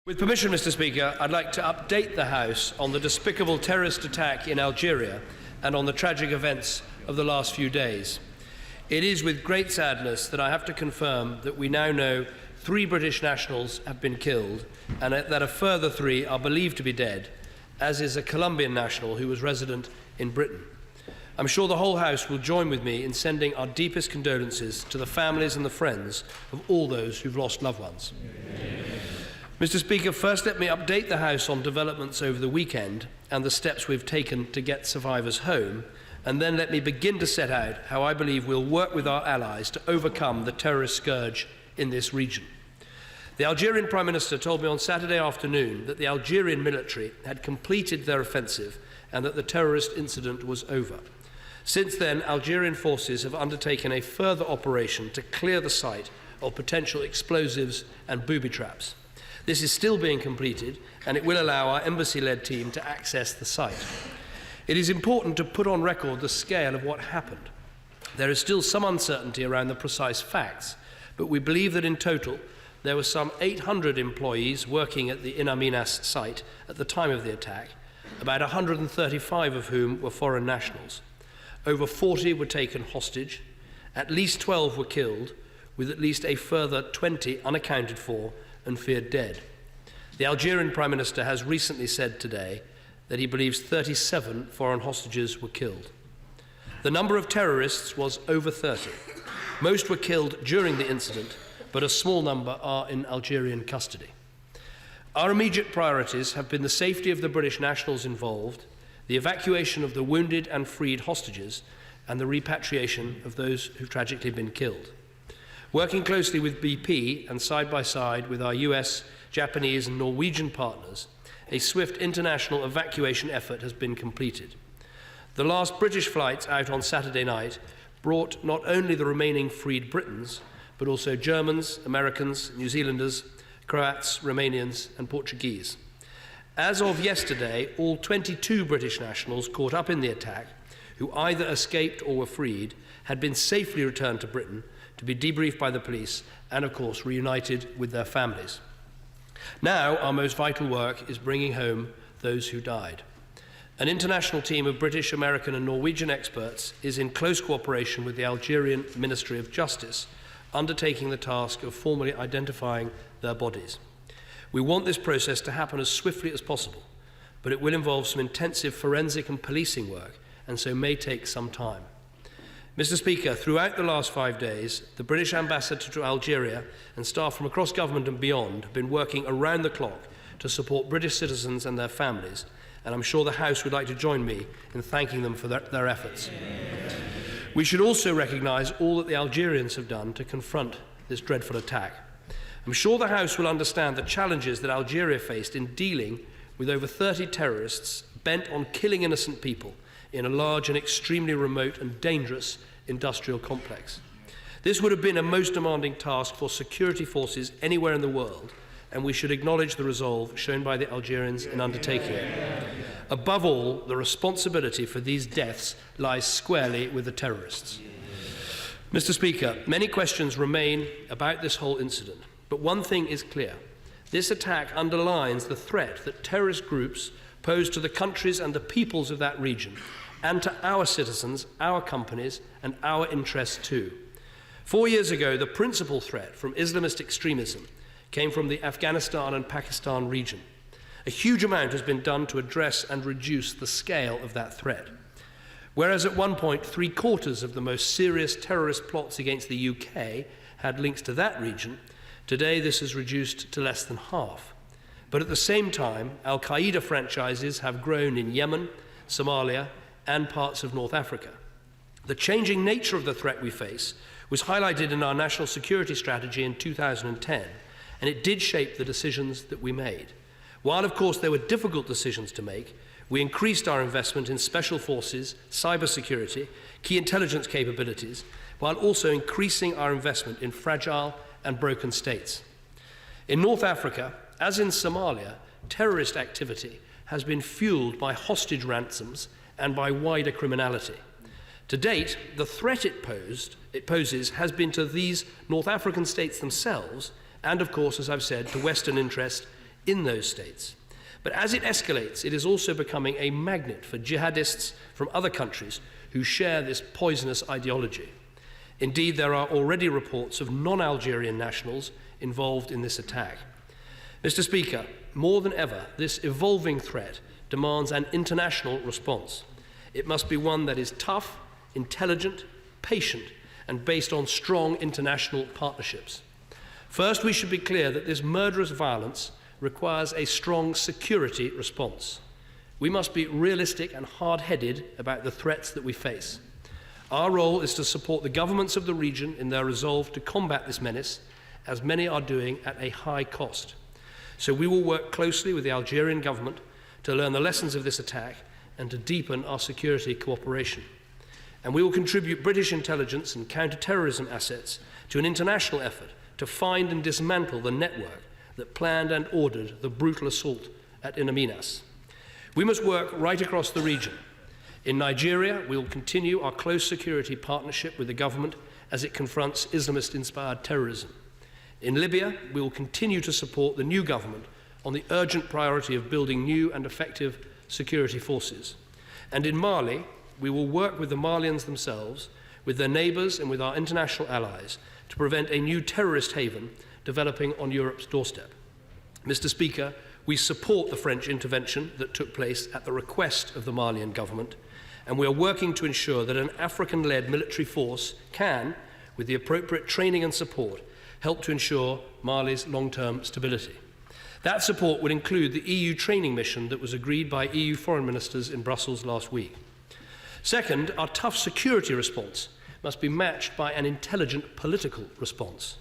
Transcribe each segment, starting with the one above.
With permission, Mr. Speaker, I'd like to update the House on the despicable terrorist attack in Algeria and on the tragic events of the last few days. It is with great sadness that I have to confirm that we now know 3 British nationals have been killed and that a further 3 are believed to be dead, as is a Colombian national who was resident in Britain. I'm sure the whole House will join with me in sending our deepest condolences to the families and the friends of all those who've lost loved ones. Mr. Speaker, first let me update the House on developments over the weekend and the steps we've taken to get survivors home, and then let me begin to set out how I believe we'll work with our allies to overcome the terrorist scourge in this region. The Algerian Prime Minister told me on Saturday afternoon that the Algerian military had completed their offensive and that the terrorist incident was over. Since then, Algerian forces have undertaken a further operation to clear the site of potential explosives and booby traps. This is still being completed, and it will allow our embassy-led team to access the site. It is important to put on record the scale of what happened. There is still some uncertainty around the precise facts, but we believe that in total there were some 800 employees working at the In Amenas site at the time of the attack, about 135 of whom were foreign nationals. Over 40 were taken hostage, at least 12 were killed, with at least a further 20 unaccounted for and feared dead. The Algerian Prime Minister has recently said today that he believes 37 foreign hostages were killed. The number of terrorists was over 30. Most were killed during the incident, but a small number are in Algerian custody. Our immediate priorities have been the safety of the British nationals involved, the evacuation of the wounded and freed hostages, and the repatriation of those who've tragically been killed. Working closely with BP and side by side with our US, Japanese and Norwegian partners, a swift international evacuation effort has been completed. The last British flights out on Saturday night brought not only the remaining freed Britons, but also Germans, Americans, New Zealanders, Croats, Romanians and Portuguese. As of yesterday, all 22 British nationals caught up in the attack, who either escaped or were freed, had been safely returned to Britain to be debriefed by the police and, of course, reunited with their families. Now, our most vital work is bringing home those who died. An international team of British, American and Norwegian experts is in close cooperation with the Algerian Ministry of Justice, undertaking the task of formally identifying their bodies. We want this process to happen as swiftly as possible, but it will involve some intensive forensic and policing work, and so may take some time. Mr. Speaker, throughout the last 5 days, the British ambassador to Algeria and staff from across government and beyond have been working around the clock to support British citizens and their families, and I'm sure the House would like to join me in thanking them for their efforts. We should also recognise all that the Algerians have done to confront this dreadful attack. I'm sure the House will understand the challenges that Algeria faced in dealing with over 30 terrorists bent on killing innocent people in a large and extremely remote and dangerous industrial complex. This would have been a most demanding task for security forces anywhere in the world, and we should acknowledge the resolve shown by the Algerians in undertaking it. Above all, the responsibility for these deaths lies squarely with the terrorists. Mr. Speaker, many questions remain about this whole incident, but one thing is clear. This attack underlines the threat that terrorist groups pose to the countries and the peoples of that region, and to our citizens, our companies, and our interests too. 4 years ago, the principal threat from Islamist extremism came from the Afghanistan and Pakistan region. A huge amount has been done to address and reduce the scale of that threat. Whereas at one point, 3/4 of the most serious terrorist plots against the UK had links to that region, today this is reduced to less than half. But at the same time, Al-Qaeda franchises have grown in Yemen, Somalia, and parts of North Africa. The changing nature of the threat we face was highlighted in our national security strategy in 2010, and it did shape the decisions that we made. While, of course, there were difficult decisions to make, we increased our investment in special forces, cybersecurity, key intelligence capabilities, while also increasing our investment in fragile and broken states. In North Africa, as in Somalia, terrorist activity has been fueled by hostage ransoms and by wider criminality. To date, the threat it poses has been to these North African states themselves and, of course, as I've said, to Western interests in those states. But as it escalates, it is also becoming a magnet for jihadists from other countries who share this poisonous ideology. Indeed, there are already reports of non-Algerian nationals involved in this attack. Mr. Speaker, more than ever, this evolving threat demands an international response. It must be one that is tough, intelligent, patient, and based on strong international partnerships. First, we should be clear that this murderous violence requires a strong security response. We must be realistic and hard-headed about the threats that we face. Our role is to support the governments of the region in their resolve to combat this menace, as many are doing at a high cost. So we will work closely with the Algerian government to learn the lessons of this attack and to deepen our security cooperation. And we will contribute British intelligence and counter-terrorism assets to an international effort to find and dismantle the network that planned and ordered the brutal assault at In Amenas. We must work right across the region. In Nigeria, we will continue our close security partnership with the government as it confronts Islamist-inspired terrorism. In Libya, we will continue to support the new government on the urgent priority of building new and effective security forces. And in Mali, we will work with the Malians themselves, with their neighbours and with our international allies to prevent a new terrorist haven developing on Europe's doorstep. Mr. Speaker, we support the French intervention that took place at the request of the Malian government, and we are working to ensure that an African-led military force can, with the appropriate training and support, help to ensure Mali's long-term stability. That support would include the EU training mission that was agreed by EU foreign ministers in Brussels last week. Second, our tough security response must be matched by an intelligent political response.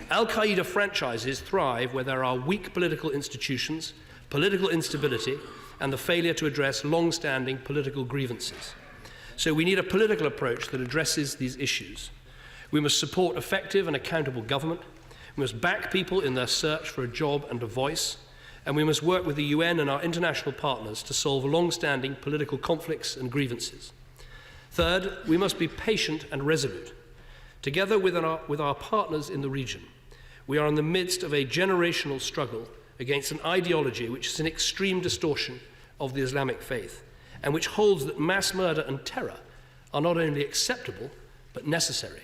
Al-Qaeda franchises thrive where there are weak political institutions, political instability, and the failure to address long-standing political grievances. So we need a political approach that addresses these issues. We must support effective and accountable government. We must back people in their search for a job and a voice. And we must work with the UN and our international partners to solve long-standing political conflicts and grievances. Third, we must be patient and resolute. Together with our partners in the region, we are in the midst of a generational struggle against an ideology which is an extreme distortion of the Islamic faith and which holds that mass murder and terror are not only acceptable but necessary.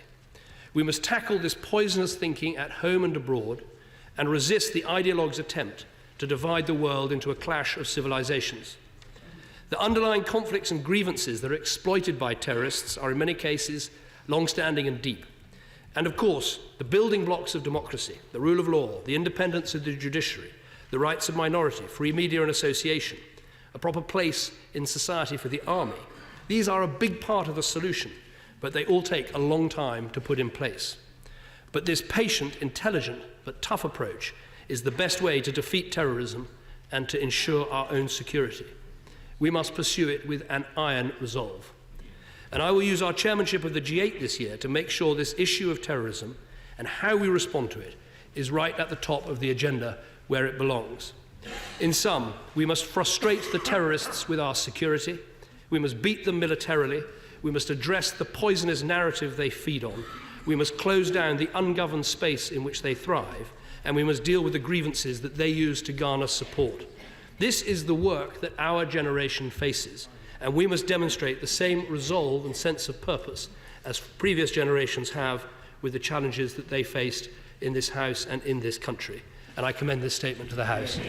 We must tackle this poisonous thinking at home and abroad and resist the ideologue's attempt to divide the world into a clash of civilizations. The underlying conflicts and grievances that are exploited by terrorists are in many cases long-standing and deep. And of course, the building blocks of democracy, the rule of law, the independence of the judiciary, the rights of minority, free media and association, a proper place in society for the army, these are a big part of the solution, but they all take a long time to put in place. But this patient, intelligent, but tough approach is the best way to defeat terrorism and to ensure our own security. We must pursue it with an iron resolve. And I will use our chairmanship of the G8 this year to make sure this issue of terrorism and how we respond to it is right at the top of the agenda where it belongs. In sum, we must frustrate the terrorists with our security, we must beat them militarily, we must address the poisonous narrative they feed on, we must close down the ungoverned space in which they thrive, and we must deal with the grievances that they use to garner support. This is the work that our generation faces, and we must demonstrate the same resolve and sense of purpose as previous generations have with the challenges that they faced in this House and in this country. And I commend this statement to the House.